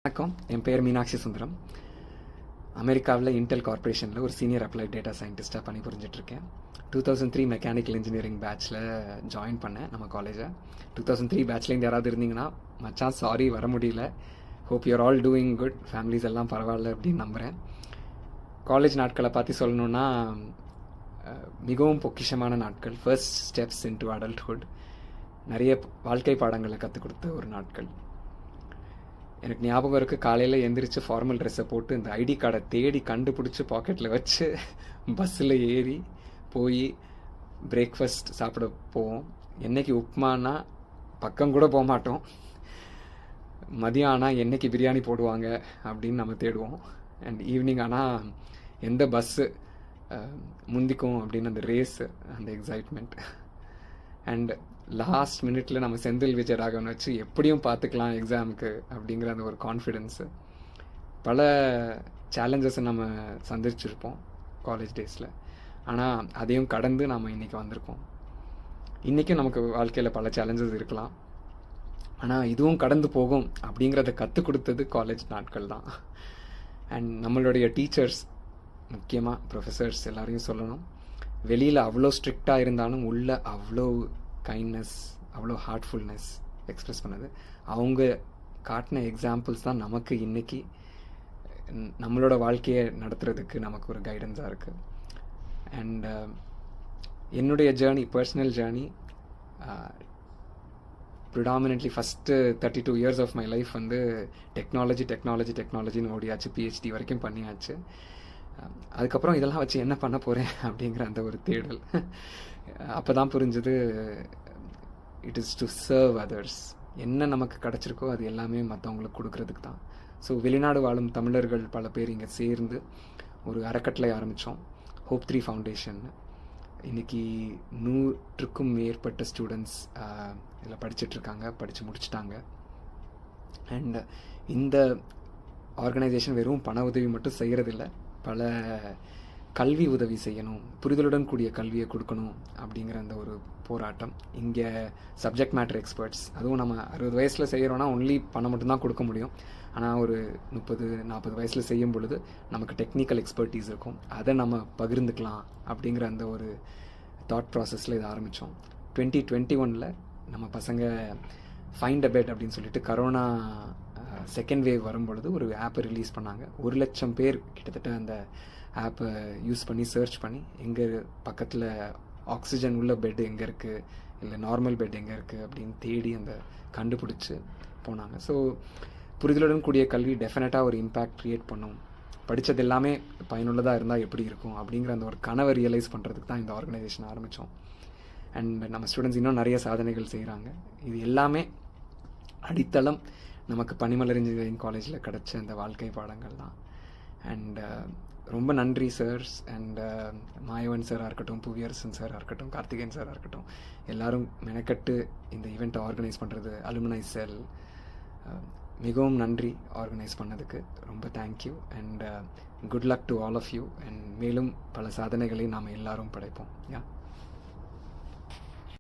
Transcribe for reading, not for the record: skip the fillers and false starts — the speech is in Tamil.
வணக்கம், என் பேர் மீனாட்சி சுந்தரம். அமெரிக்காவில் இன்டெல் கார்பரேஷனில் ஒரு சீனியர் அப்ளைட் டேட்டா சயின்டிஸ்ட்டாக பணிபுரிஞ்சிட்ருக்கேன். 2003 மெக்கானிக்கல் இன்ஜினியரிங் பேட்ச்சில் ஜாயின் பண்ணேன் நம்ம காலேஜை. 2003 பேட்ச்லேருந்து யாராவது இருந்தீங்கன்னா மச்சான் சாரி வர முடியல, hope you're all doing good, families எல்லாம் பரவாயில்ல அப்படின்னு நம்புகிறேன். காலேஜ் நாட்களை பற்றி சொல்லணுன்னா மிகவும் பொக்கிஷமான நாட்கள். First steps into adulthood. நிறைய வாழ்க்கை பாடங்களை கற்றுக் கொடுத்த ஒரு நாட்கள். எனக்கு ஞாபகம் இருக்குது, காலையில் எந்திரிச்சு ஃபார்மல் ட்ரெஸ்ஸை போட்டு இந்த ஐடி கார்டை தேடி கண்டுபிடிச்சி பாக்கெட்டில் வச்சு பஸ்ஸில் ஏறி போய் பிரேக்ஃபாஸ்ட் சாப்பிட போவோம். என்றைக்கு உப்புமானா பக்கம் கூட போக மாட்டோம். மதியம் ஆனால் என்றைக்கு பிரியாணி போடுவாங்க அப்படின்னு நம்ம தேடுவோம். அண்ட் ஈவினிங் ஆனால் எந்த பஸ்ஸு முந்திக்கும் அப்படின்னு அந்த ரேஸு, அந்த எக்ஸைட்மெண்ட். அண்ட் லாஸ்ட் மினிட்ல நம்ம செந்தில் விஜயராகவன் வச்சு எப்படியும் பார்த்துக்கலாம் எக்ஸாமுக்கு அப்படிங்கிற அந்த ஒரு கான்ஃபிடென்ஸு. பல சேலஞ்சஸை நம்ம சந்திச்சிருப்போம் காலேஜ் டேஸில். ஆனால் அதையும் கடந்து நாம் இன்றைக்கி வந்திருக்கோம். இன்றைக்கும் நமக்கு வாழ்க்கையில் பல சேலஞ்சஸ் இருக்கலாம், ஆனால் இதுவும் கடந்து போகும் அப்படிங்கிறத கற்றுக் கொடுத்தது காலேஜ் நாட்கள் தான். அண்ட் நம்மளுடைய டீச்சர்ஸ், முக்கியமாக ப்ரொஃபஸர்ஸ் எல்லாரையும் சொல்லணும். வெளியில் அவ்வளோ ஸ்ட்ரிக்டாக இருந்தாலும் உள்ள அவ்வளோ கைண்ட்னஸ், அவ்வளோ ஹார்ட்ஃபுல்னஸ் எக்ஸ்ப்ரெஸ் பண்ணது. அவங்க காட்டின எக்ஸாம்பிள்ஸ் தான் நமக்கு இன்றைக்கி நம்மளோட வாழ்க்கையை நடத்துறதுக்கு நமக்கு ஒரு கைடன்ஸாக இருக்குது. அண்ட் என்னுடைய journey, personal journey, predominantly first 32 years of my life வந்து டெக்னாலஜின்னு ஓடியாச்சு. PhD வரைக்கும் பண்ணியாச்சு. அதுக்கப்புறம் இதெல்லாம் வச்சு என்ன பண்ண போகிறேன் அப்படிங்கிற அந்த ஒரு தேடல். அப்போ தான் புரிஞ்சது, it is to serve others. என்ன நமக்கு கிடச்சிருக்கோ அது எல்லாமே மற்றவங்களுக்கு கொடுக்கறதுக்கு தான். ஸோ வெளிநாடு வாழும் தமிழர்கள் பல பேர் இங்கே சேர்ந்து ஒரு அறக்கட்டளை ஆரம்பித்தோம், ஹோப் 3 ஃபவுண்டேஷன். இன்றைக்கி 100க்கும் மேற்பட்ட ஸ்டூடெண்ட்ஸ் இதில் படிச்சுட்ருக்காங்க, படித்து முடிச்சிட்டாங்க. அண்ட் இந்த ஆர்கனைசேஷன் வெறும் பண உதவி மட்டும் செய்கிறதில்ல, பல கல்வி உதவி செய்யணும், புரிதலுடன் கூடிய கல்வியை கொடுக்கணும் அப்படிங்கிற அந்த ஒரு போராட்டம். இங்கே சப்ஜெக்ட் மேட்டர் எக்ஸ்பர்ட்ஸ், அதுவும் நம்ம 60 வயசில் செய்கிறோன்னா ஒன்லி பணம் மட்டும்தான் கொடுக்க முடியும். ஆனால் ஒரு 30-40 வயசில் செய்யும் பொழுது நமக்கு டெக்னிக்கல் எக்ஸ்பர்டீஸ் இருக்கும், அதை நம்ம பகிர்ந்துக்கலாம் அப்படிங்கிற அந்த ஒரு தாட் ப்ராசஸில் இதை ஆரம்பித்தோம். 2021 நம்ம பசங்க ஃபைண்ட் அ பெட் அப்படின்னு சொல்லிட்டு கரோனா செகண்ட் வேவ் வரும்பொழுது ஒரு ஆப்பை ரிலீஸ் பண்ணாங்க. 1 லட்சம் பேர் கிட்டத்தட்ட அந்த ஆப்பை யூஸ் பண்ணி சர்ச் பண்ணி எங்கே பக்கத்தில் ஆக்சிஜன் உள்ள பெட் எங்கே இருக்குது, இல்லை நார்மல் பெட் எங்கே இருக்குது அப்படின்னு தேடி அந்த கண்டுபிடிச்சி போனாங்க. ஸோ புரிதலுடன் கூடிய கல்வி டெஃபினட்டாக ஒரு இம்பேக்ட் க்ரியேட் பண்ணும். படித்தது எல்லாமே பயனுள்ளதாக இருந்தால் எப்படி இருக்கும் அப்படிங்கிற அந்த ஒரு கனவை ரியலைஸ் பண்ணுறதுக்கு தான் இந்த ஆர்கனைசேஷன் ஆரம்பித்தோம். அண்ட் நம்ம ஸ்டூடெண்ட்ஸ் இன்னும் நிறைய சாதனைகள் செய்கிறாங்க. இது எல்லாமே அடித்தளம் நமக்கு பனிமலர் இன்ஜினியரிங் காலேஜில் கிடச்ச அந்த வாழ்க்கை பாடங்கள் தான். அண்ட் ரொம்ப நன்றி சார்ஸ். அண்ட் மாயவன் சாராக இருக்கட்டும், புவியரசன் சாராக இருக்கட்டும், கார்த்திகேயன் சாராக இருக்கட்டும், எல்லோரும் மெனக்கட்டு இந்த ஈவெண்ட்டை ஆர்கனைஸ் பண்ணுறது, அலுமினை செல், மிகவும் நன்றி ஆர்கனைஸ் பண்ணதுக்கு. ரொம்ப thank you. And good luck to all of you. And மேலும் பல சாதனைகளை நாம் எல்லாரும் படைப்போம். யா.